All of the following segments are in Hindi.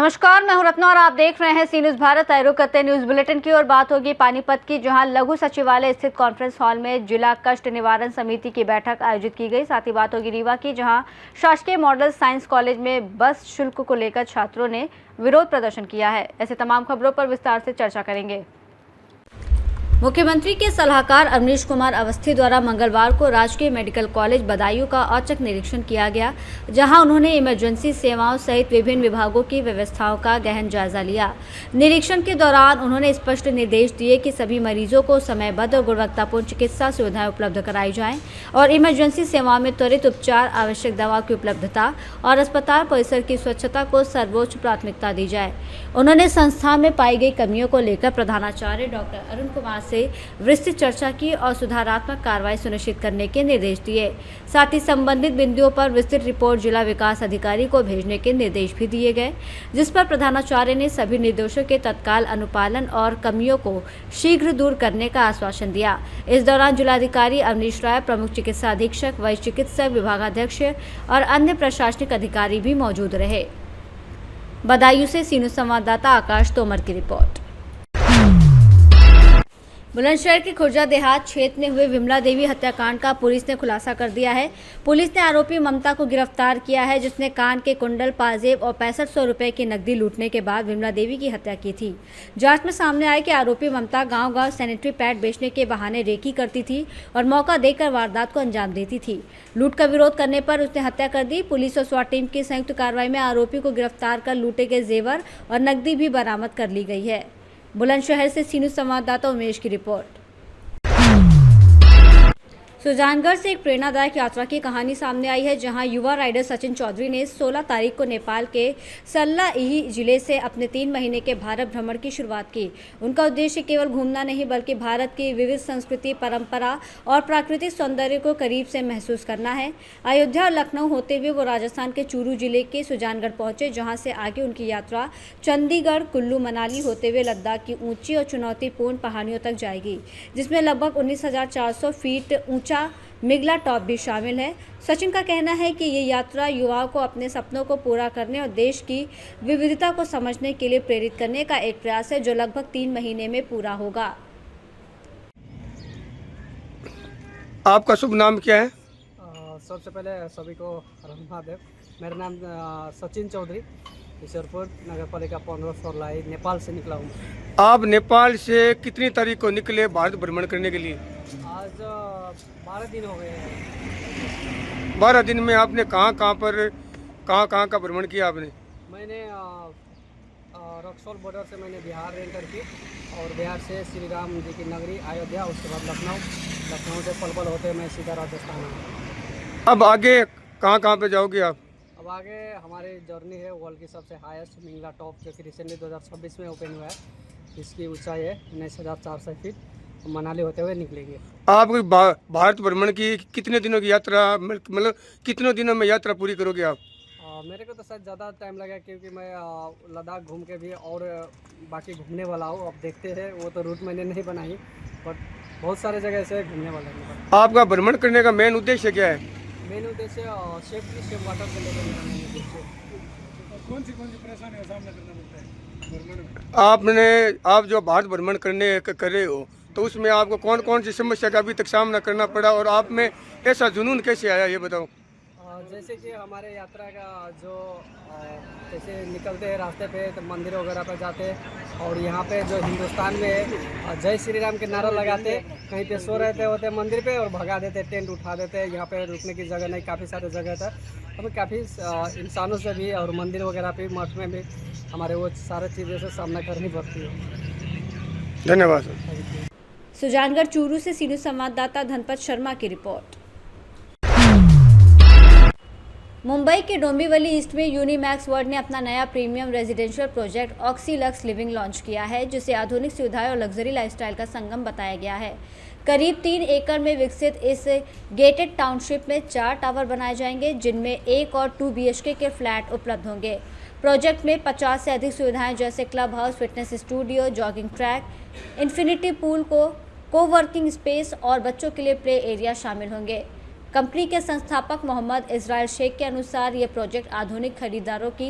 नमस्कार, मैं हूं रत्ना और आप देख रहे हैं सी न्यूज भारत। रुक करते न्यूज बुलेटिन की और बात होगी पानीपत की, जहां लघु सचिवालय स्थित कॉन्फ्रेंस हॉल में जिला कष्ट निवारण समिति की बैठक आयोजित की गई। साथ ही बात होगी रीवा की, जहां शासकीय मॉडल साइंस कॉलेज में बस शुल्क को लेकर छात्रों ने विरोध प्रदर्शन किया है। ऐसे तमाम खबरों पर विस्तार से चर्चा करेंगे। मुख्यमंत्री के सलाहकार अवनीश कुमार अवस्थी द्वारा मंगलवार को राजकीय मेडिकल कॉलेज बदायूं का औचक निरीक्षण किया गया, जहां उन्होंने इमरजेंसी सेवाओं सहित विभिन्न विभागों की व्यवस्थाओं का गहन जायजा लिया। निरीक्षण के दौरान उन्होंने स्पष्ट निर्देश दिए कि सभी मरीजों को समयबद्ध और गुणवत्तापूर्ण चिकित्सा सुविधाएं उपलब्ध कराई जाएं और इमरजेंसी सेवाओं में त्वरित उपचार, आवश्यक दवाओं की उपलब्धता और अस्पताल परिसर की स्वच्छता को सर्वोच्च प्राथमिकता दी जाए। उन्होंने संस्था में पाई गई कमियों को लेकर प्रधानाचार्य डॉक्टर अरुण कुमार से विस्तृत चर्चा की और सुधारात्मक कार्रवाई सुनिश्चित करने के निर्देश दिए। साथ ही संबंधित बिंदुओं पर विस्तृत रिपोर्ट जिला विकास अधिकारी को भेजने के निर्देश भी दिए गए, जिस पर प्रधानाचार्य ने सभी निर्देशों के तत्काल अनुपालन और कमियों को शीघ्र दूर करने का आश्वासन दिया। इस दौरान जिलाधिकारी अवनीश राय, प्रमुख चिकित्सा अधीक्षक, वरिष्ठ चिकित्सक, विभागाध्यक्ष और अन्य प्रशासनिक अधिकारी भी मौजूद रहे। बदायूं से सी न्यूज संवाददाता आकाश तोमर की रिपोर्ट। बुलंदशहर के खुर्जा देहात क्षेत्र में हुए विमला देवी हत्याकांड का पुलिस ने खुलासा कर दिया है। पुलिस ने आरोपी ममता को गिरफ्तार किया है, जिसने कान के कुंडल, पाजेब और 6500 रुपए की नकदी लूटने के बाद विमला देवी की हत्या की थी। जांच में सामने आया कि आरोपी ममता गांव-गांव सैनिटरी पैड बेचने के बहाने रेकी करती थी और मौका देकर वारदात को अंजाम देती थी। लूट का विरोध करने पर उसने हत्या कर दी। पुलिस और स्वाट टीम की संयुक्त कार्रवाई में आरोपी को गिरफ्तार कर लूटे के जेवर और नकदी भी बरामद कर ली गई है। बुलंदशहर से सी न्यूज संवाददाता उमेश की रिपोर्ट। सुजानगढ़ से एक प्रेरणादायक यात्रा की कहानी सामने आई है, जहां युवा राइडर सचिन चौधरी ने 16 तारीख को नेपाल के सल्लाही जिले से अपने 3 महीने के भारत भ्रमण की शुरुआत की। उनका उद्देश्य केवल घूमना नहीं, बल्कि भारत की विविध संस्कृति, परंपरा और प्राकृतिक सौंदर्य को करीब से महसूस करना है। अयोध्या और लखनऊ होते हुए वो राजस्थान के चूरू जिले के सुजानगढ़ पहुंचे, जहां से आगे उनकी यात्रा चंडीगढ़, कुल्लू, मनाली होते हुए लद्दाख की ऊंची और चुनौतीपूर्ण पहाड़ियों तक जाएगी, जिसमें लगभग 19,400 फीट ऊंचा मिगला टॉप भी शामिल है। सचिन का कहना है कि ये यात्रा युवाओं को अपने सपनों को पूरा करने और देश की विविधता को समझने के लिए प्रेरित करने का एक प्रयास है, जो लगभग 3 महीने में पूरा होगा। आपका शुभ नाम क्या है? सबसे पहले सभी को हर महादेव। मेरा नाम सचिन चौधरी, ईश्वरपुर नगर पालिका 15 सोरलाई, नेपाल से निकला हूँ। आप नेपाल से कितनी तारीख को निकले भारत भ्रमण करने के लिए? आज 12 दिन हो गए हैं। 12 दिन में आपने कहाँ कहाँ का भ्रमण किया आपने? मैंने रक्सौल बॉर्डर से मैंने बिहार एंटर की और बिहार से श्री राम जी की नगरी अयोध्या, उसके बाद लखनऊ से पलवल होते मैं सीधा राजस्थान आया। अब आगे कहाँ पे जाओगे आप? अब आगे हमारी जर्नी है वर्ल्ड की सबसे हाईएस्ट मिंगला टॉप, जो कि रिसेंटली 2026 में ओपन हुआ है। इसकी ऊंचाई है 19,400 फीट। मनाली होते हुए निकलेंगे। आप भारत भ्रमण की कितने दिनों की यात्रा, मतलब कितने दिनों में यात्रा पूरी करोगे आप? मेरे को तो शायद ज़्यादा टाइम लगा, क्योंकि मैं लद्दाख घूम के भी और बाकी घूमने वाला हूँ। अब देखते हैं, वो तो रूट मैंने नहीं बनाई, बट बहुत सारे जगह से घूमने वाला है। आपका भ्रमण करने का मेन उद्देश्य क्या है? मेन उद्देश्य सेफ वाटर को लेकर कौन सी परेशानी का सामना करना पड़ता है भ्रमण में? आप जो भारत भ्रमण करने कर रहे हो, तो उसमें आपको कौन कौन सी समस्या का अभी तक सामना करना पड़ा और आप में ऐसा जुनून कैसे आया, ये बताओ। जैसे कि हमारे यात्रा का जो जैसे निकलते हैं रास्ते पे तो मंदिर वगैरह पर जाते हैं, और यहाँ पे जो हिंदुस्तान में जय श्री राम के नारा लगाते, कहीं पे सो रहते होते मंदिर पे और भगा देते, टेंट उठा देते। यहाँ पे रुकने की जगह नहीं, काफ़ी सारे जगह था। हमें काफ़ी इंसानों से भी और मंदिर वगैरह पे, मठ में भी हमारे वो सारे चीज़ों से सामना करनी पड़ती है। धन्यवाद सर। सुजानगढ़ चूरू से सी न्यूज संवाददाता धनपत शर्मा की रिपोर्ट। मुंबई के डोंबिवली ईस्ट में यूनिमैक्स वर्ल्ड ने अपना नया premium residential project Oxilux Living launch किया है, जिसे आधुनिक सुविधाएं और लग्जरी लाइफस्टाइल का संगम बताया गया है। करीब 3 एकड़ में विकसित इस गेटेड टाउनशिप में 4 टावर बनाए जाएंगे, जिनमें 1 और 2 BHK के फ्लैट उपलब्ध होंगे। प्रोजेक्ट में 50 से अधिक सुविधाएं जैसे club house, fitness studio, jogging track, infinity pool, coworking space और बच्चों के लिए प्ले एरिया शामिल होंगे। कंपनी के संस्थापक मोहम्मद इजराइल शेख के अनुसार ये प्रोजेक्ट आधुनिक खरीदारों की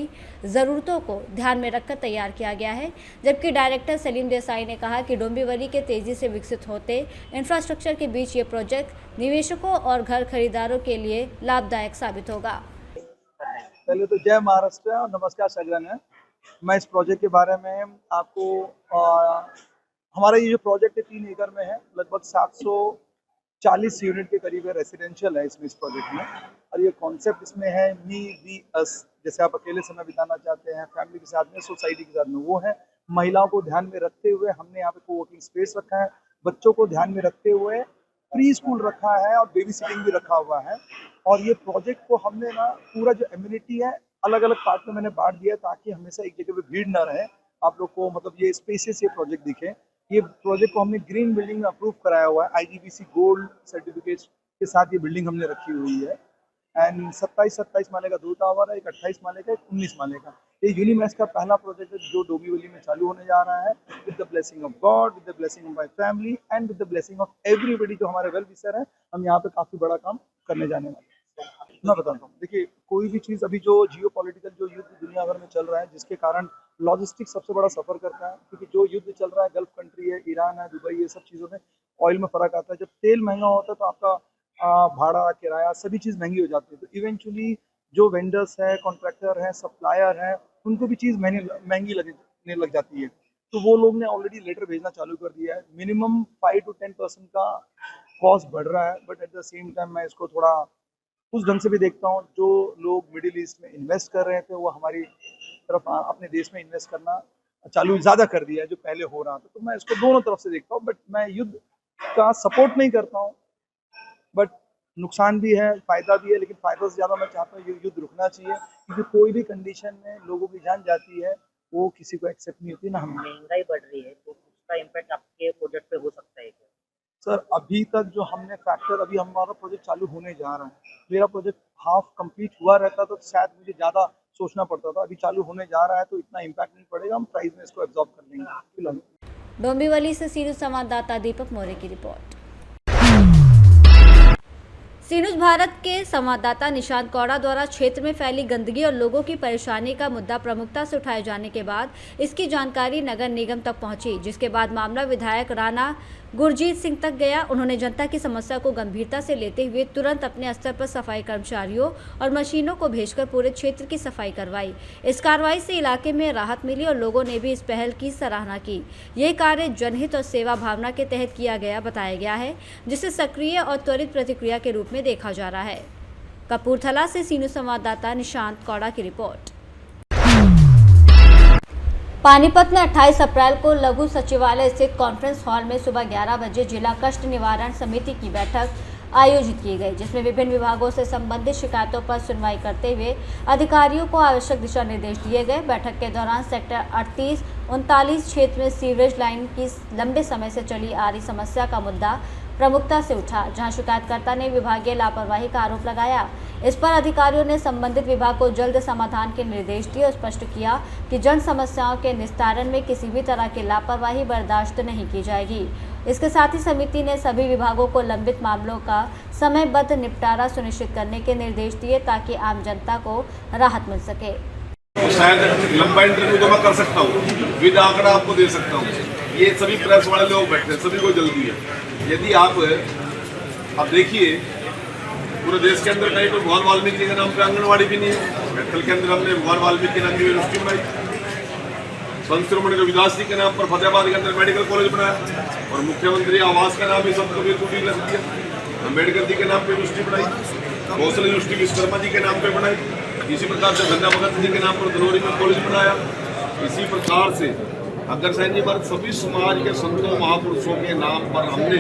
ज़रूरतों को ध्यान में रखकर तैयार किया गया है, जबकि डायरेक्टर सलीम देसाई ने कहा कि डोंबिवली के तेज़ी से विकसित होते इंफ्रास्ट्रक्चर के बीच ये प्रोजेक्ट निवेशकों और घर खरीदारों के लिए लाभदायक साबित होगा। पहले तो जय महाराष्ट्र और नमस्कार सगलन। मैं इस प्रोजेक्ट के बारे में आपको हमारा ये जो प्रोजेक्ट है 3 एकड़ में है, लगभग 740 यूनिट के करीब है, रेसिडेंशियल है इसमें इस प्रोजेक्ट में। और ये कॉन्सेप्ट इसमें है मी वी अस, जैसे आप अकेले समय बिताना चाहते हैं फैमिली के साथ में, सोसाइटी के साथ में, वो है। महिलाओं को ध्यान में रखते हुए हमने यहाँ पे कोवर्किंग स्पेस रखा है, बच्चों को ध्यान में रखते हुए प्री स्कूल रखा है और बेबी सिटिंग भी रखा हुआ है। और ये प्रोजेक्ट को हमने ना पूरा जो एम्यूनिटी है अलग अलग पार्ट में मैंने बांट दिया ताकि हमेशा एक जगह पे भीड़ ना रहे, आप लोग को मतलब ये स्पेसियस ये प्रोजेक्ट दिखे। ये प्रोजेक्ट को हमने ग्रीन बिल्डिंग में अप्रूव कराया हुआ है, IGBC गोल्ड सर्टिफिकेट के साथ ये बिल्डिंग हमने रखी हुई है। एंड 27 माले का 2 टावर है, एक 28 माले का, एक 19 माले का। ये यूनिमैक्स का पहला प्रोजेक्ट है जो डोंबिवली में चालू होने जा रहा है, with the blessing of God, with the blessing of my family and with the blessing of everybody जो हमारे वेल विशर है। हम यहाँ पे काफी बड़ा काम करने जाने वाले हैं। मैं बताता हूँ, देखिए कोई भी चीज़ अभी जो जियोपॉलिटिकल जो युद्ध दुनिया भर में चल रहा है, जिसके कारण लॉजिस्टिक्स सबसे बड़ा सफ़र करता है, क्योंकि जो युद्ध चल रहा है गल्फ कंट्री है, ईरान है, दुबई, ये सब चीज़ों में ऑयल में फ़र्क आता है। जब तेल महंगा होता है तो आपका भाड़ा, किराया, सभी चीज़ महंगी हो जाती है। तो इवेंचुअली जो वेंडर्स हैं, कॉन्ट्रैक्टर हैं, सप्लायर हैं, उनको भी चीज़ महंगी लगने लग जाती है। तो वो लोग ने ऑलरेडी लेटर भेजना चालू कर दिया है। मिनिमम 5 to 10% का कॉस्ट बढ़ रहा है, but at the same time मैं इसको थोड़ा उस ढंग से भी देखता हूँ। जो लोग मिडिल ईस्ट में इन्वेस्ट कर रहे थे वो हमारी तरफ अपने देश में इन्वेस्ट करना चालू ज़्यादा कर दिया है जो पहले हो रहा था। तो मैं इसको दोनों तरफ से देखता हूँ, बट मैं युद्ध का सपोर्ट नहीं करता हूँ। बट नुकसान भी है, फ़ायदा भी है, लेकिन फ़ायदा से ज़्यादा मैं चाहता हूँ युद्ध रुकना चाहिए, क्योंकि कोई भी कंडीशन में लोगों की जान जाती है, वो किसी को एक्सेप्ट नहीं होती ना। हम महंगाई बढ़ रही है तो उसका इम्पैक्ट आपके प्रोजेक्ट पे हो सकता है क्या? सर अभी तक जो हमने फैक्टर, अभी हमारा प्रोजेक्ट चालू होने जा रहा है, मेरा प्रोजेक्ट हाफ कंप्लीट हुआ रहता तो शायद मुझे ज़्यादा सोचना पड़ता था। अभी चालू होने जा रहा है तो इतना इम्पैक्ट नहीं पड़ेगा, हम प्राइस में इसको एब्जॉर्ब कर लेंगे फिलहाल। डोंबिवली से सीनू संवाददाता दीपक मौर्य की रिपोर्ट। सीनूज भारत के संवाददाता निशांत कौड़ा द्वारा क्षेत्र में फैली गंदगी और लोगों की परेशानी का मुद्दा प्रमुखता से उठाए जाने के बाद इसकी जानकारी नगर निगम तक पहुंची, जिसके बाद मामला विधायक राणा गुरजीत सिंह तक गया। उन्होंने जनता की समस्या को गंभीरता से लेते हुए तुरंत अपने स्तर पर सफाई कर्मचारियों और मशीनों को भेजकर पूरे क्षेत्र की सफाई करवाई। इस कार्रवाई से इलाके में राहत मिली और लोगों ने भी इस पहल की सराहना की। ये कार्य जनहित और सेवा भावना के तहत किया गया बताया गया है, जिसे सक्रिय और त्वरित प्रतिक्रिया के रूप में देखा जा रहा है। कपूरथला से सीनू संवाददाता निशांत कौड़ा की रिपोर्ट। पानीपत में 28 अप्रैल को लघु सचिवालय स्थित कॉन्फ्रेंस हॉल में सुबह 11 बजे जिला कष्ट निवारण समिति की बैठक आयोजित की गई, जिसमें विभिन्न विभागों से संबंधित शिकायतों पर सुनवाई करते हुए अधिकारियों को आवश्यक दिशा निर्देश दिए गए। बैठक के दौरान सेक्टर 38-39 क्षेत्र में सीवरेज लाइन की लंबे समय से चली आ रही समस्या का मुद्दा प्रमुखता से उठा, जहां शिकायतकर्ता ने विभागीय लापरवाही का आरोप लगाया। इस पर अधिकारियों ने संबंधित विभाग को जल्द समाधान के निर्देश दिए और स्पष्ट किया कि जन समस्याओं के निस्तारण में किसी भी तरह की लापरवाही बर्दाश्त नहीं की जाएगी। इसके साथ ही समिति ने सभी विभागों को लंबित मामलों का समयबद्ध निपटारा सुनिश्चित करने के निर्देश दिए ताकि आम जनता को राहत मिल सके। शायद लंबा इंटरव्यू तो मैं कर सकता हूँ, विद आंकड़ा आपको दे सकता हूँ। ये सभी प्रेस वाले लोग बैठे हैं, सभी को जल्दी है। यदि आप देखिए पूरे देश के अंदर कहीं तो भगवान वाल्मीकि के नाम पे आंगनवाड़ी भी नहीं है। बैठल के अंदर हमने भगवान वाल्मीकि के नाम की यूनिवर्सिटी बनाई, संत शिरोमणि रविदास जी के नाम पर फतेहाबाद के अंदर मेडिकल कॉलेज बनाया, और मुख्यमंत्री आवास का नाम भी संत कबीर को रख दिया। अम्बेडकर जी के नाम पे यूनिवर्सिटी बनाई, कौशल यूनिवर्सिटी विश्वकर्मा जी के नाम पे बनाई। इसी प्रकार से धन्ना भगत जी के नाम पर धनौरी में कॉलेज बनाया। इसी प्रकार से अग्रसेन जी पर सभी समाज के संतों महापुरुषों के नाम पर हमने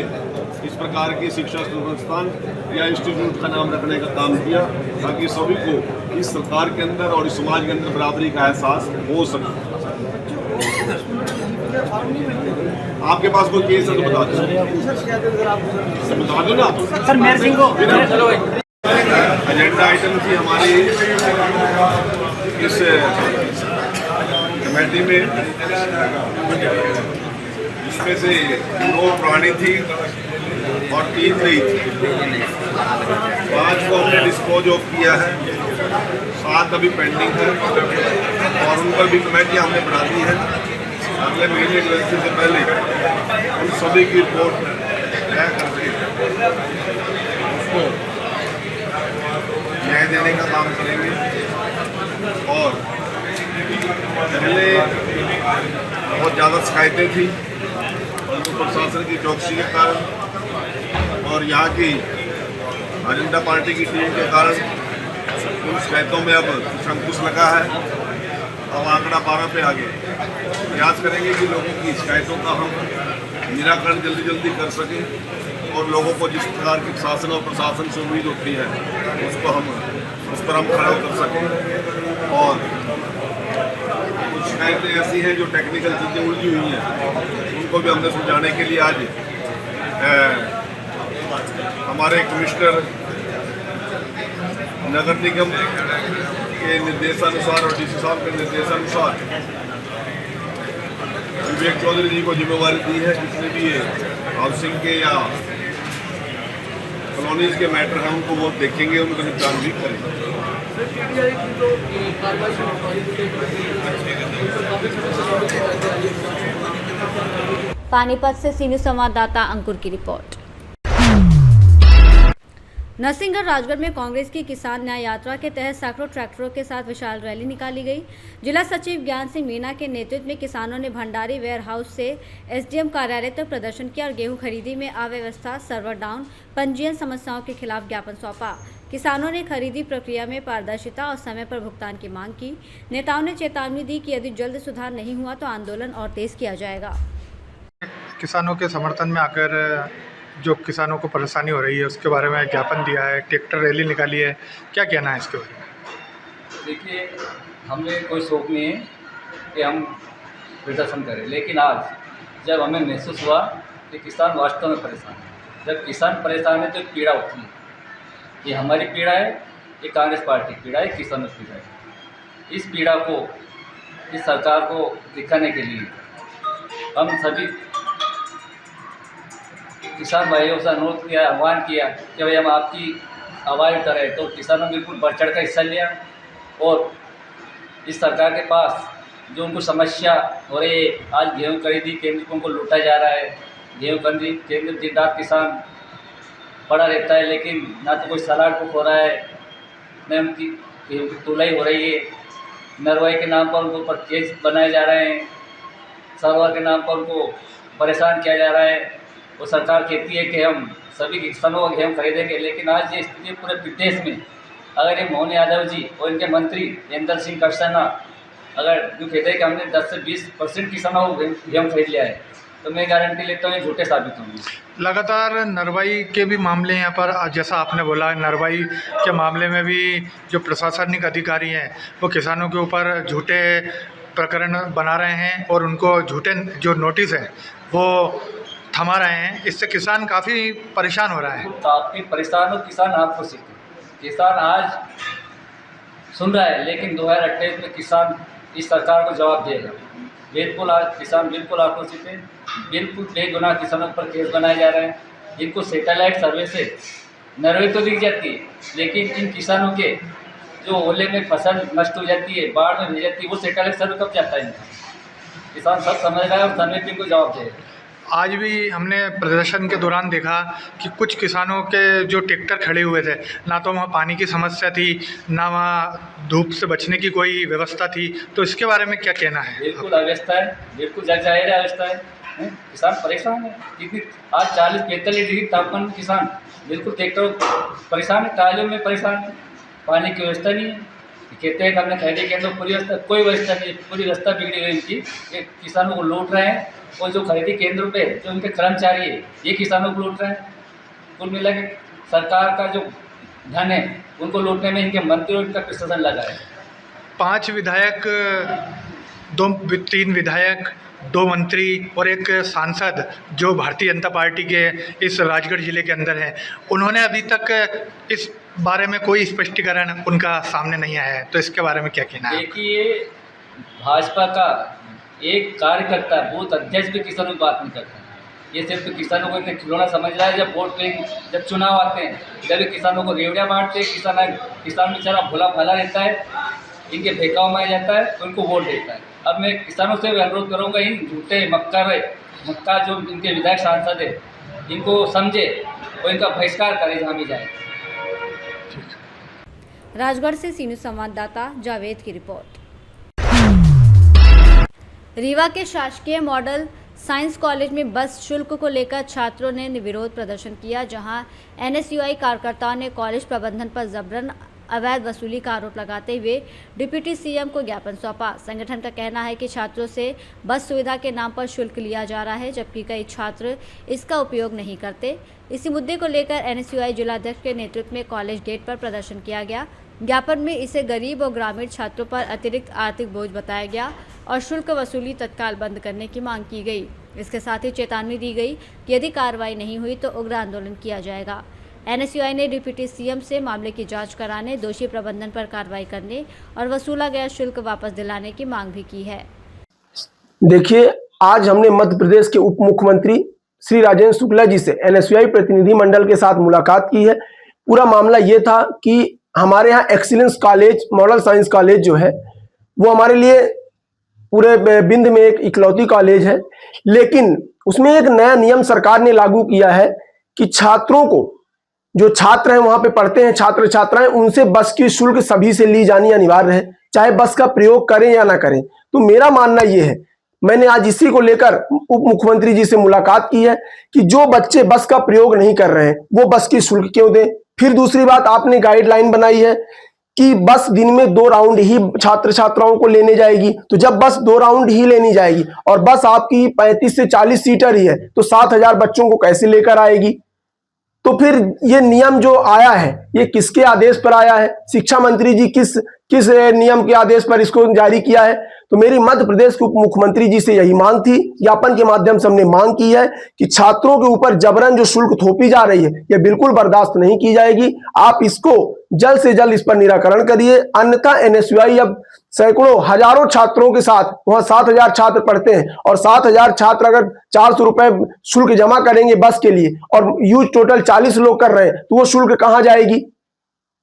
इस प्रकार की शिक्षा संस्थान या इंस्टीट्यूट का नाम रखने का काम किया, ताकि सभी को इस सरकार के अंदर और इस समाज के अंदर बराबरी का एहसास हो सके। आपके पास कोई केस है तो बता दो ना सर। मेयर सिंह को एजेंडा आइटम थी हमारी इस कमेटी में, जिसमें से 2 प्राणी थी, और 3 नहीं थी। 5 को हमने डिस्पोज ऑफ किया है, 7 अभी पेंडिंग है और उन पर भी कमेटी हमने बना दी है। अगले महीने इलेक्शन से पहले उन सभी की रिपोर्ट तय करके उसको न्याय देने का काम करेंगे। और पहले बहुत ज़्यादा शिकायतें थी उनको प्रशासन की चौकसी के कारण और यहाँ की जनता पार्टी की टीम के कारण उन शिकायतों में अब अंकुश लगा है। अब आंकड़ा 12 पे आ गया। प्रयास करेंगे कि लोगों की शिकायतों का हम निराकरण जल्दी जल्दी कर सकें और लोगों को जिस प्रकार की शासन और प्रशासन से उम्मीद होती है उस पर हम खड़ा कर सकें। और कुछ शिकायतें ऐसी हैं जो टेक्निकल चीज़ें उलझी हुई हैं, उनको भी हमने सुलझाने के लिए आज हमारे कमिश्नर नगर निगम के निर्देशानुसार और डीसी साहब के निर्देशानुसार विवेक चौधरी जी को जिम्मेवारी दी है। जितने भी ये हाउसिंग के या कॉलोनीज के मैटर हैं उनको वो देखेंगे, उनका निपटान भी करेंगे। पानीपत से सीनियर संवाददाता अंकुर की रिपोर्ट। नरसिंहगढ़ राजगढ़ में कांग्रेस की किसान न्याय यात्रा के तहत सैकड़ों ट्रैक्टरों के साथ विशाल रैली निकाली गई। जिला सचिव ज्ञान सिंह मीणा के नेतृत्व में किसानों ने भंडारी वेयर हाउस से एसडीएम कार्यालय तक प्रदर्शन किया और गेहूं खरीदी में अव्यवस्था, सर्वर डाउन, पंजीयन समस्याओं के खिलाफ ज्ञापन सौंपा। किसानों ने खरीदी प्रक्रिया में पारदर्शिता और समय पर भुगतान की मांग की। नेताओं ने चेतावनी दी कि यदि जल्द सुधार नहीं हुआ तो आंदोलन और तेज किया जाएगा। किसानों के समर्थन में आकर जो किसानों को परेशानी हो रही है उसके बारे में ज्ञापन दिया है, ट्रैक्टर रैली निकाली है, क्या कहना है इसके बारे में? देखिए, हमें कोई शौक नहीं है कि हम प्रदर्शन करें, लेकिन आज जब हमें महसूस हुआ कि किसान वास्तव में परेशान है, जब किसान परेशान है तो पीड़ा होती है। ये हमारी पीड़ा है, ये कांग्रेस पार्टी की पीड़ा है, किसानों की पीड़ा है। इस पीड़ा को इस सरकार को दिखाने के लिए हम सभी किसान भाइयों से अनुरोध किया, आह्वान किया कि भाई हम आपकी आवाज़ उठाएं। तो किसानों ने बिल्कुल बढ़ चढ़ कर हिस्सा लिया और इस सरकार के पास जो उनको समस्या हो रही है, आज गेहूँ खरीदी केंद्र को उनको लूटा जा रहा है। गेहूँ खरीदी केंद्र दिन रात किसान पड़ा रहता है, लेकिन ना तो कोई सलाड बुक हो रहा है, न उनकी गेहूँ की तुलाई हो रही है। नरवाई के नाम पर उनको ऊपर केस बनाए जा रहे हैं, सरवर के नाम पर उनको परेशान किया जा रहा है। वो सरकार कहती है कि हम सभी किसानों को गेहूँ खरीदेंगे, लेकिन आज ये स्थिति पूरे प्रदेश में, अगर ये मोहन यादव जी और इनके मंत्री इंदर सिंह सक्सेना अगर जो कहते हैं कि हमने 10 से 20% किसानों को गेहूँ खरीद लिया है, तो मैं गारंटी लेता हूँ ये झूठे साबित होंगे। लगातार नरवाई के भी मामले यहाँ पर, जैसा आपने बोला, नरवाई के मामले में भी जो प्रशासनिक अधिकारी हैं वो किसानों के ऊपर झूठे प्रकरण बना रहे हैं और उनको झूठे जो नोटिस हैं वो थमा रहे हैं। इससे किसान काफ़ी परेशान हो रहा है। काफ़ी परेशान हो किसान, आपको सीखे किसान आज सुन रहा है, लेकिन 2028 में किसान इस सरकार को जवाब देगा। बिल्कुल आज किसान बिल्कुल आक्रोशित है, बिल्कुल बेगुनाह किसानों पर केस बनाए जा रहे हैं। जिनको सैटेलाइट सर्वे से नरवाई तो दिख जाती है, लेकिन इन किसानों के जो ओले में फसल नष्ट हो जाती है, बाढ़ में भेज जाती है, वो सैटेलाइट सर्वे कब जाता है इनका? किसान सब समझ रहा है और समय पर इनको जवाब देगा। आज भी हमने प्रदर्शन के दौरान देखा कि कुछ किसानों के जो ट्रैक्टर खड़े हुए थे, ना तो वहाँ पानी की समस्या थी, ना वहाँ धूप से बचने की कोई व्यवस्था थी। तो इसके बारे में क्या कहना है? बिल्कुल अव्यवस्था है, बिल्कुल जग जाहिर है अव्यवस्था है। किसान परेशान है, क्योंकि आज 40-45 डिग्री तापमान में किसान बिल्कुल ट्रैक्टर परेशान है, ट्रालियों में परेशाान है। पानी की व्यवस्था नहीं है, कहते हैं कि हमने खरीदे केंद्र पूरी व्यवस्था, कोई व्यवस्था नहीं, पूरी व्यवस्था बिगड़ी हुई इनकी। किसानों को लूट रहे हैं और जो खरीदी केंद्र पे जो उनके कर्मचारी है ये किसानों को लूट रहे हैं। कुल मिला के सरकार का जो धन है उनको लूटने में इनके मंत्री और इनका प्रशासन लगा है। 5 विधायक, 3 विधायक, 2 मंत्री और एक सांसद जो भारतीय जनता पार्टी के इस राजगढ़ ज़िले के अंदर हैं, उन्होंने अभी तक इस बारे में कोई स्पष्टीकरण उनका सामने नहीं आया है। तो इसके बारे में क्या कहना है? देखिए, भाजपा का एक कार्यकर्ता, बूथ अध्यक्ष भी किसानों की बात नहीं करता। ये सिर्फ किसानों को एक खिलौना समझ रहा है। जब वोट पे जब चुनाव आते हैं जब किसानों को रेवड़ियाँ बांटते हैं, किसान बेचारा भोला भाला रहता है, इनके बहकाव में आ जाता है तो इनको वोट देता है। अब मैं किसानों से भी अनुरोध करूँगा, इन झूठे मक्का जो इनके विधायक सांसद है इनको समझे और इनका बहिष्कार करे जहाँ भी जाए। राजगढ़ से सीनियर संवाददाता जावेद की रिपोर्ट। रीवा के शासकीय मॉडल साइंस कॉलेज में बस शुल्क को लेकर छात्रों ने विरोध प्रदर्शन किया, जहां एनएसयूआई कार्यकर्ताओं ने कॉलेज प्रबंधन पर जबरन अवैध वसूली का आरोप लगाते हुए डिप्टी सीएम को ज्ञापन सौंपा। संगठन का कहना है कि छात्रों से बस सुविधा के नाम पर शुल्क लिया जा रहा है, जबकि कई छात्र इसका उपयोग नहीं करते। इसी मुद्दे को लेकर एनएसयूआई जिलाध्यक्ष के नेतृत्व में कॉलेज गेट पर प्रदर्शन किया गया। ज्ञापन में इसे गरीब और ग्रामीण छात्रों पर अतिरिक्त आर्थिक बोझ बताया गया और शुल्क वसूली तत्काल बंद करने की मांग की गई। इसके साथ ही चेतावनी दी गई कि यदि कार्रवाई नहीं हुई तो उग्र आंदोलन किया जाएगा। एनएसयूआई ने डिप्टी सीएम से मामले की जांच कराने, दोषी प्रबंधन पर कार्रवाई करने और वसूला गया शुल्क वापस दिलाने की मांग भी की है। देखिए, आज हमने मध्य प्रदेश के उप मुख्यमंत्री श्री राजेंद्र शुक्ला जी से एनएसयूआई प्रतिनिधि मंडल के साथ मुलाकात की है। पूरा मामला ये था कि हमारे यहाँ excellence college, model science college जो है वो हमारे लिए पूरे बिंद में एक इकलौती कॉलेज है, लेकिन उसमें एक नया नियम सरकार ने लागू किया है कि छात्रों को, जो छात्र हैं वहां पे पढ़ते हैं, छात्र छात्राएं, उनसे बस की शुल्क सभी से ली जानी अनिवार्य है, चाहे बस का प्रयोग करें या ना करें। तो मेरा मानना यह है, मैंने आज इसी को लेकर उप मुख्यमंत्री जी से मुलाकात की है कि जो बच्चे बस का प्रयोग नहीं कर रहे हैं वो बस की शुल्क क्यों दें। फिर दूसरी बात, आपने गाइडलाइन बनाई है कि बस दिन में 2 राउंड ही छात्र छात्राओं को लेने जाएगी, तो जब बस 2 राउंड ही लेनी जाएगी और बस आपकी 35 से 40 सीटर ही है तो 7,000 बच्चों को कैसे लेकर आएगी। तो फिर ये नियम जो आया है ये किसके आदेश पर आया है? शिक्षा मंत्री जी किस नियम के आदेश पर इसको जारी किया है? तो मेरी मध्य प्रदेश के उप मुख्यमंत्री जी से यही मांग थी। ज्ञापन के माध्यम से हमने मांग की है कि छात्रों के ऊपर जबरन जो शुल्क थोपी जा रही है यह बिल्कुल बर्दाश्त नहीं की जाएगी। आप इसको जल्द से जल्द इस पर निराकरण करिए, अन्यथा एनएसयूआई अब सैकड़ों हजारों छात्रों के साथ, वहां 7,000 छात्र पढ़ते हैं और 7,000 छात्र अगर 400 रुपए शुल्क जमा करेंगे बस के लिए और यूज टोटल 40 लोग कर रहे हैं तो वो शुल्क कहां जाएगी?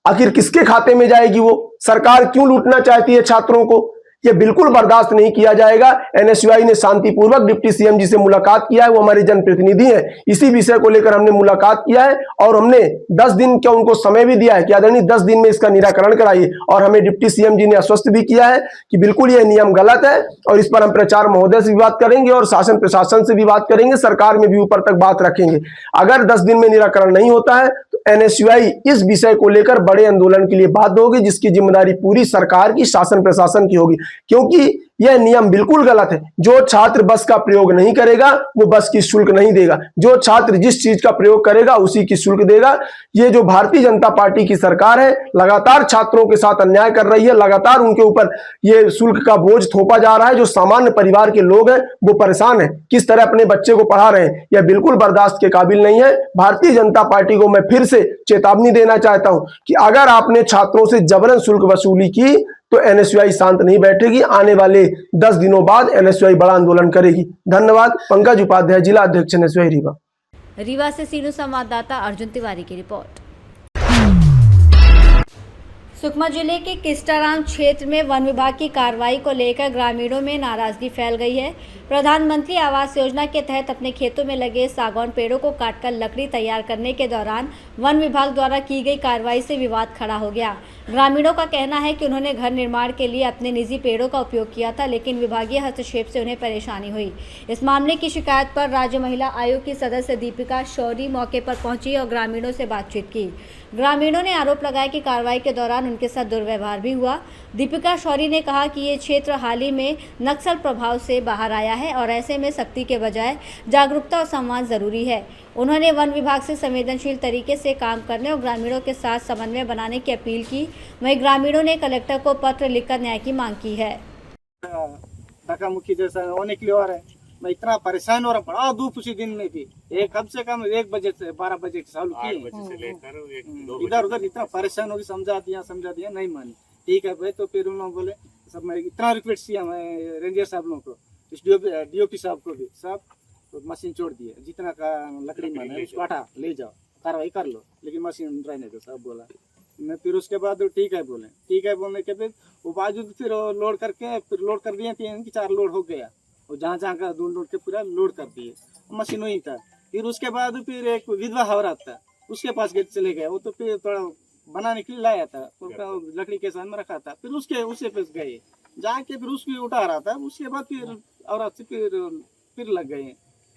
आखिर किसके खाते में जाएगी? वो सरकार क्यों लूटना चाहती है छात्रों को? यह बिल्कुल बर्दाश्त नहीं किया जाएगा। एनएसयूआई ने शांतिपूर्वक डिप्टी सीएम जी से मुलाकात किया है, वो हमारे जनप्रतिनिधि हैं। इसी विषय को लेकर हमने मुलाकात किया है और हमने 10 दिन का उनको समय भी दिया है कि आदरणीय 10 दिन में इसका निराकरण कराइए, और हमें डिप्टी सीएम जी ने आश्वस्त भी किया है कि बिल्कुल यह नियम गलत है और इस पर हम प्रचार महोदय से भी बात करेंगे और शासन प्रशासन से भी बात करेंगे, सरकार में भी ऊपर तक बात रखेंगे। अगर 10 दिन में निराकरण नहीं होता है तो एनएसयूआई इस विषय को लेकर बड़े आंदोलन के लिए बाध्य होगी, जिसकी जिम्मेदारी पूरी सरकार की, शासन प्रशासन की होगी, क्योंकि यह नियम बिल्कुल गलत है। जो छात्र बस का प्रयोग नहीं करेगा वो बस की शुल्क नहीं देगा, जो छात्र जिस चीज का प्रयोग करेगा उसी की शुल्क देगा। ये जो भारतीय जनता पार्टी की सरकार है लगातार छात्रों के साथ अन्याय कर रही है, लगातार उनके ऊपर ये शुल्क का बोझ थोपा जा रहा है। जो सामान्य परिवार के लोग हैं वो परेशान है, किस तरह अपने बच्चे को पढ़ा रहे हैं, यह बिल्कुल बर्दाश्त के काबिल नहीं है। भारतीय जनता पार्टी को मैं फिर से चेतावनी देना चाहता हूं कि अगर आपने छात्रों से जबरन शुल्क वसूली की तो एनएसयूआई शांत नहीं बैठेगी। आने वाले 10 दिनों बाद एनएसयूआई बड़ा आंदोलन करेगी। धन्यवाद। पंकज उपाध्याय, जिला अध्यक्ष एनएसयूआई रीवा। रीवा से सीनियर संवाददाता अर्जुन तिवारी की रिपोर्ट। सुकमा जिले के किस्टाराम क्षेत्र में वन विभाग की कार्रवाई को लेकर ग्रामीणों में नाराजगी फैल गई है। प्रधानमंत्री आवास योजना के तहत अपने खेतों में लगे सागौन पेड़ों को काटकर लकड़ी तैयार करने के दौरान वन विभाग द्वारा की गई कार्रवाई से विवाद खड़ा हो गया। ग्रामीणों का कहना है कि उन्होंने घर निर्माण के लिए अपने निजी पेड़ों का उपयोग किया था, लेकिन विभागीय हस्तक्षेप से उन्हें परेशानी हुई। इस मामले की शिकायत पर राज्य महिला आयोग की सदस्य दीपिका शौरी मौके पर पहुंची और ग्रामीणों से बातचीत की। ग्रामीणों ने आरोप लगाया कि कार्रवाई के दौरान उनके साथ दुर्व्यवहार भी हुआ। दीपिका शौरी ने कहा कि ये क्षेत्र हाल ही में नक्सल प्रभाव से बाहर आया है और ऐसे में सख्ती के बजाय जागरूकता और संवाद जरूरी है। उन्होंने वन विभाग से संवेदनशील तरीके से काम करने और ग्रामीणों के साथ समन्वय बनाने की अपील की। वहीं ग्रामीणों ने कलेक्टर को पत्र लिखकर न्याय की मांग की है। धक्का मुक्की जैसा होने के लिए हो रहा है। मैं इतना परेशान हो रहा, बड़ा धूप उसी दिन में थी। कम से कम 1 बजे से 12 बजे चालू की, इधर उधर इतना परेशान होगी। समझा दिया नहीं मानी। ठीक है भाई, तो फिर उन्होंने बोले सब, मैं इतना रिक्वेस्ट किया मैं रेंजर साहब लोगों को, DOP साहब को भी, साहब तो मशीन छोड़ दिए, जितना का लकड़ी मन है उसको हटा ले जाओ, कार्रवाई कर लो, लेकिन मशीन रहने दो सब बोला। मैं फिर उसके बाद ठीक है बोले, ठीक है बोलने के फिर वो बाजू फिर लोड करके फिर लोड कर दिए, 3-4 लोड हो गया, और जहाँ जहाँ का ढूंढ के पूरा लोड कर दिए, मशीन वही था। फिर उसके बाद फिर एक विधवा औरत था, उसके पास गए चले गए, वो तो फिर थोड़ा बनाने के लिए लाया था, तो लकड़ी के सामने रखा था, फिर उसके पास गए, जाके फिर उसकी उठा रहा था, उसके बाद फिर औरत से फिर लग गए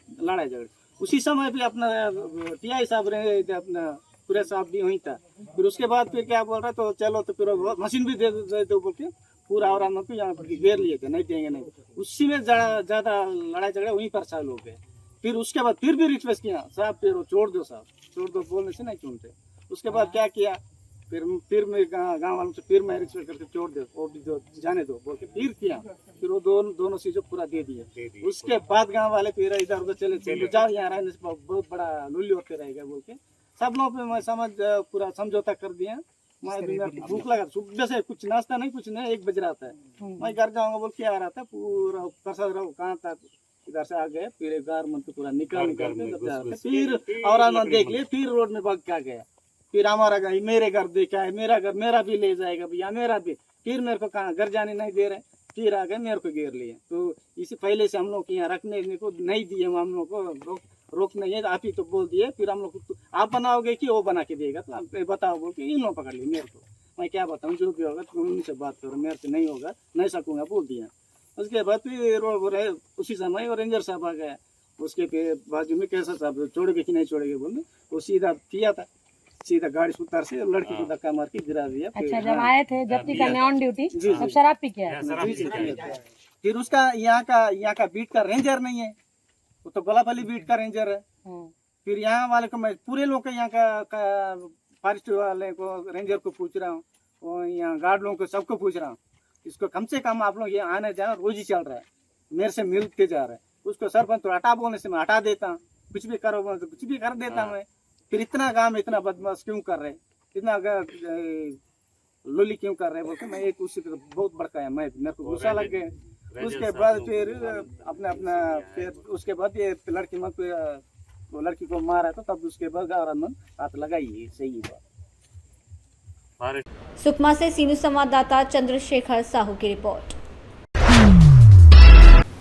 लड़ाई झगड़े। उसी समय फिर अपना टीआई साहब रहे, अपना पूरे साहब भी वहीं था। फिर उसके बाद फिर क्या बोल रहा, तो चलो तो फिर मशीन भी दे दो बोल के पूरा और आदमी को यहाँ पर घेर लिए थे, नहीं देंगे नहीं। उसी में ज़्यादा लड़ाई झगड़े वहीं पर चालू हो गए। फिर उसके बाद फिर भी रिक्वेस्ट किया, साहब फिर छोड़ दो, साहब छोड़ दो, बोलने से नहीं सुनते। उसके बाद क्या किया, फिर मैं गाँव वालों से फिर मैं रिक्वेस्ट करके छोड़ दो, वो भी जाने दो बोल के फिर किया। फिर वो दोनों चीज़ों पूरा दे दिए। उसके बाद गाँव वाले फिर इधर उधर चले जाओ, यहाँ रहने से बहुत बड़ा लुल्ली होते रहेगा बोल के सब लोगों पे मैं पूरा समझौता कर दिया। मैं भूख लगा, सुबह से कुछ नाश्ता नहीं कुछ नहीं, 1 बज रहा था, मैं घर जाऊंगा बोल के आ रहा था, पूरा प्रसाद रहो कहाँ था, इधर से आ गए, फिर गारमेंट को पूरा निकाल के फिर और देख लिए, फिर रोड में भाग के आ गया। फिर हमारा घर, मेरे घर देखा है, मेरा घर मेरा भी ले जाएगा भैया, मेरा भी। फिर मेरे को कहाँ घर जाने नहीं दे रहे, फिर आ गए मेरे को घेर लिए। तो इसी पहले से हम लोग यहाँ रखने को नहीं दिए, हम लोग को रोक नहीं है, आप ही तो बोल दिए। फिर हम लोग आप बनाओगे कि वो बना के देगा, तो आप बताओ बोल के इन लोग पकड़ लिए मेरे को। मैं क्या बताऊँ, जो भी होगा तुम उनसे बात करो, मेरे से नहीं होगा, नहीं सकूँगा बोल दिया। उसके बाद फिर उसी समय और रेंजर साहब आ गया, उसके फिर बाजू में कैसा साहब छोड़ेगे कि नहीं छोड़ेगे बोलने, वो सीधा किया था, सीधा गाड़ी से उतार से लड़की को धक्का मार के गिरा दिया। अच्छा, जब आए थे जब्ती करने ऑन ड्यूटी तब शराब पी के आए? फिर उसका यहाँ का बीट का रेंजर नहीं है, वो तो गोलापल्ली बीट का रेंजर है। फिर यहाँ वाले को मैं पूरे लोग यहाँ का फॉरेस्ट वाले को रेंजर को पूछ रहा हूँ, और यहाँ गार्ड लोगों को सबको पूछ रहा हूँ, इसको कम से कम आप लोग ये आने जाना रोज ही चल रहा है, मेरे से मिलते जा रहा है। उसको सरपंच तो हटा बोलने से मैं हटा देता हूँ, कुछ भी करो बोलने से कुछ भी कर देता हूँ मैं। फिर इतना काम इतना बदमाश क्यों कर रहे, इतना लोली क्यों कर रहे बोलते, मैं एक उससे बहुत भड़काया, मेरे को गुस्सा लग गया। उसके बाद फिर अपना फिर उसके बाद ये लड़की को मारा, तो तब उसके बाद हाथ लगाई। सही बात। सुकमा से सीनू संवाददाता चंद्रशेखर साहू की रिपोर्ट।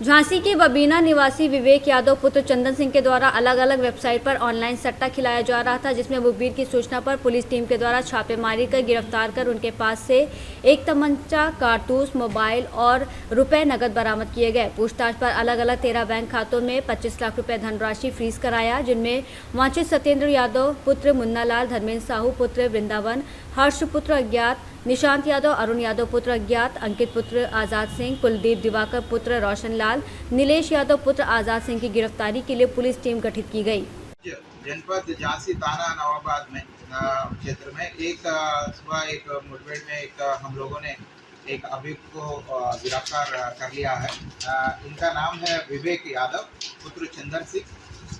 झांसी के बबीना निवासी विवेक यादव पुत्र चंदन सिंह के द्वारा अलग अलग वेबसाइट पर ऑनलाइन सट्टा खिलाया जा रहा था, जिसमें मुखबिर की सूचना पर पुलिस टीम के द्वारा छापेमारी कर गिरफ्तार कर उनके पास से एक तमंचा, कारतूस, मोबाइल और रुपए नकद बरामद किए गए। पूछताछ पर अलग अलग 13 बैंक खातों में 25 लाख रुपए धनराशि फ्रीज कराया, जिनमें वांछित सत्येंद्र यादव पुत्र मुन्नालाल, धर्मेंद्र साहू पुत्र वृंदावन, हर्ष पुत्र अज्ञात, निशांत यादव, अरुण यादव पुत्र अज्ञात, अंकित पुत्र आज़ाद सिंह, कुलदीप दिवाकर पुत्र रोशनलाल, नीलेश यादव पुत्र आज़ाद सिंह की गिरफ्तारी के लिए पुलिस टीम गठित की गई। जनपद झांसी थाना नवाबाद में क्षेत्र में एक सुबह एक मुठभेड़ में हम लोगों ने एक अभियुक्त को गिरफ्तार कर लिया है। इनका नाम है विवेक यादव पुत्र चंदन सिंह।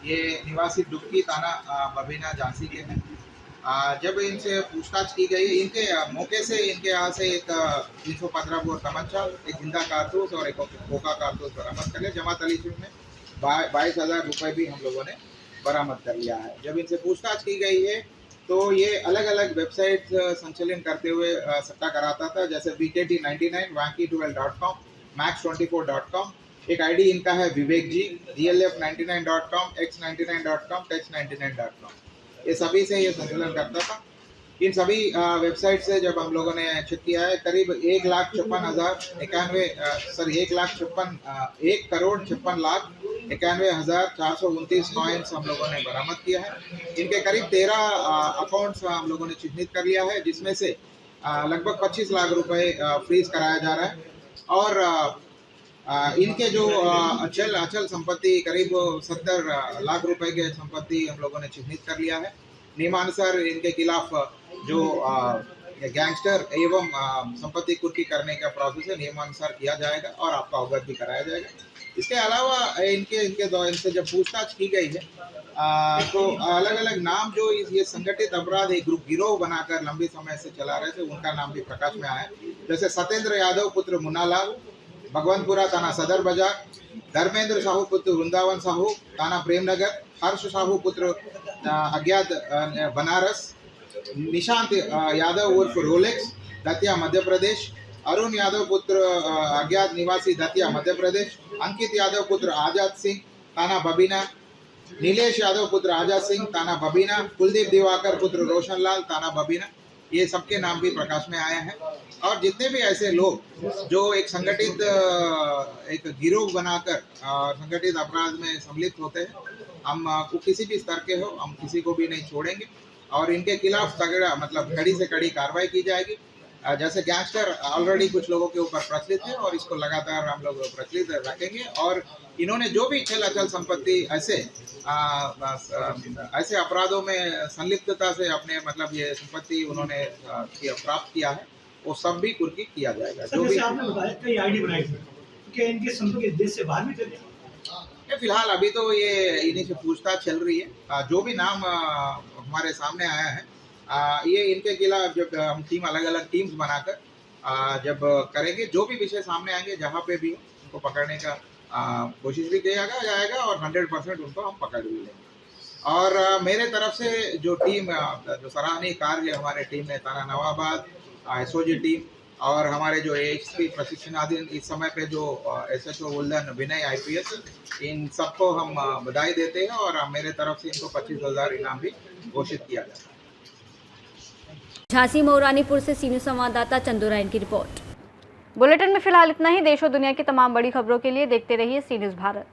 ये निवासी डुबकी थाना बबीना झांसी के हैं। जब इनसे पूछताछ की गई, इनके मौके से इनके यहाँ से एक 315 बोर तमंचा, एक जिंदा कारतूस और एक खोखा कारतूस बरामद कर लिया। जमा तलीसुर में 22,000 रुपये भी हम लोगों ने बरामद कर लिया है। जब इनसे पूछताछ की गई है तो ये अलग अलग वेबसाइट संचालन करते हुए सट्टा कराता था, जैसे BKT99, Wanky12.com, Max24.com। एक आईडी इनका है विवेक जी, DLF99.com, X99.com, Touch99.com। ये सभी से ये संचालन करता था। इन सभी वेबसाइट से जब हम लोगों ने चेक किया है, करीब 1,56,429 कॉइन्स हम लोगों ने बरामद किया है। इनके करीब 13 अकाउंट्स हम लोगों ने चिन्हित कर लिया है, जिसमें से लगभग 25 लाख रुपए फ्रीज कराया जा रहा है। और इनके जो अचल संपत्ति करीब 70 लाख रुपए के संपत्ति हम लोगों ने चिन्हित कर लिया है। नियमानुसार इनके खिलाफ जो गैंगस्टर एवं संपत्ति कुर्की करने का प्रोसेस है, नियमानुसार किया जाएगा और आपको अवगत भी कराया जाएगा। इसके अलावा इनसे जब पूछताछ की गई है तो अलग अलग नाम जो ये संगठित अपराध एक गिरोह बनाकर लंबे समय से चला रहे थे, उनका नाम भी प्रकाश में आया। जैसे सत्येंद्र यादव पुत्र मुन्नालाल, भगवंतपुरा थाना सदर बाजार, धर्मेंद्र साहू पुत्र वृंदावन साहू थाना प्रेमनगर, हर्ष साहू पुत्र अज्ञात बनारस, निशांत यादव उर्फ रोलेक्स दतिया मध्य प्रदेश, अरुण यादव पुत्र अज्ञात निवासी दतिया मध्य प्रदेश, अंकित यादव पुत्र आजाद सिंह थाना बबीना, नीलेश यादव पुत्र आजाद सिंह थाना बबीना, कुलदीप दिवाकर पुत्र रोशनलाल थाना बबीना, ये सबके नाम भी प्रकाश में आए हैं। और जितने भी ऐसे लोग जो एक संगठित एक गिरोह बनाकर संगठित अपराध में सम्मिलित होते हैं, हम किसी भी स्तर के हो, हम किसी को भी नहीं छोड़ेंगे और इनके खिलाफ तगड़ा मतलब कड़ी से कड़ी कार्रवाई की जाएगी। जैसे गैंगस्टर ऑलरेडी कुछ लोगों के ऊपर प्रचलित है और इसको लगातार हम लोग प्रचलित रखेंगे और इन्होंने जो भी चल अचल संपत्ति ऐसे अपराधों में संलिप्तता से अपने मतलब ये संपत्ति उन्होंने प्राप्त किया है वो सब भी कुर्की किया जाएगा। जो भी आपने बताया कई आईडी बनाई थी, क्या इनके संपर्क देश से बाहर भी चले? फिलहाल अभी तो ये इन्हीं से पूछताछ चल रही है। जो भी नाम हमारे सामने आया है ये इनके खिलाफ जब हम टीम अलग अलग टीम्स बनाकर जब करेंगे, जो भी विषय सामने आएंगे जहाँ पे भी उनको पकड़ने का कोशिश भी किया जाएगा और 100% उनको हम पकड़ भी लेंगे। और मेरे तरफ से जो टीम जो सराहनीय कार्य हमारे टीम ने थाना नवाबाद एसओजी टीम और हमारे जो एएसपी प्रशिक्षणाधीन इस समय पे जो एसएचओ वुल्लन विनय IPS, इन सबको हम बधाई देते हैं और मेरे तरफ से इनको 25,000 इनाम भी घोषित किया जाता है। झांसी मऊरानीपुर से सीनियर संवाददाता चंदू रायन की रिपोर्ट। बुलेटिन में फिलहाल इतना ही। देश और दुनिया की तमाम बड़ी खबरों के लिए देखते रहिए सी न्यूज़ भारत।